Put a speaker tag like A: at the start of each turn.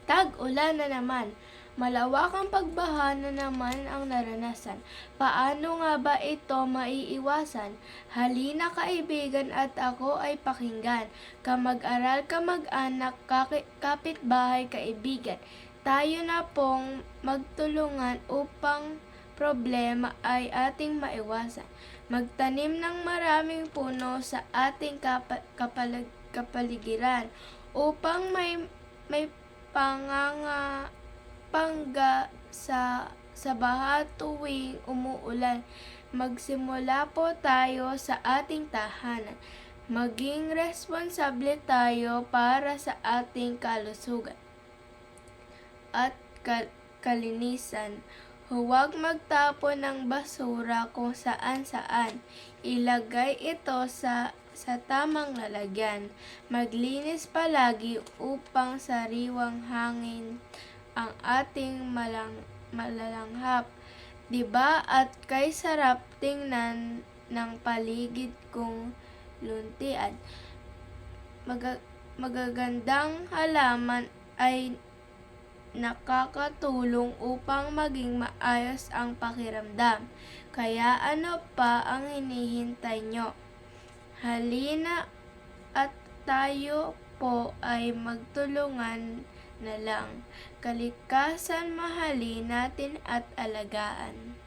A: Tag-ulan na naman. Malawakang pagbaha na naman ang naranasan. Paano nga ba ito maiiwasan? Halina kaibigan at ako ay pakinggan. Kamag-aral, kamag-anak, kapitbahay, kaibigan. Tayo na pong magtulungan upang problema ay ating maiwasan. Magtanim ng maraming puno sa ating kapaligiran upang may pangga sa baha tuwing umuulan. Magsimula po tayo sa ating tahanan. Maging responsable tayo para sa ating kalusugan at kalinisan. Huwag magtapon ng basura kung saan-saan. Ilagay ito sa tamang lalagyan. Maglinis palagi upang sariwang hangin ang ating malalanghap. Diba at kay sarap tingnan ng paligid kong luntian. Magagandang halaman ay nakakatulong upang maging maayos ang pakiramdam. Kaya ano pa ang hinihintay nyo? Halina at tayo po ay magtulungan na lang. Kalikasan mahalin natin at alagaan.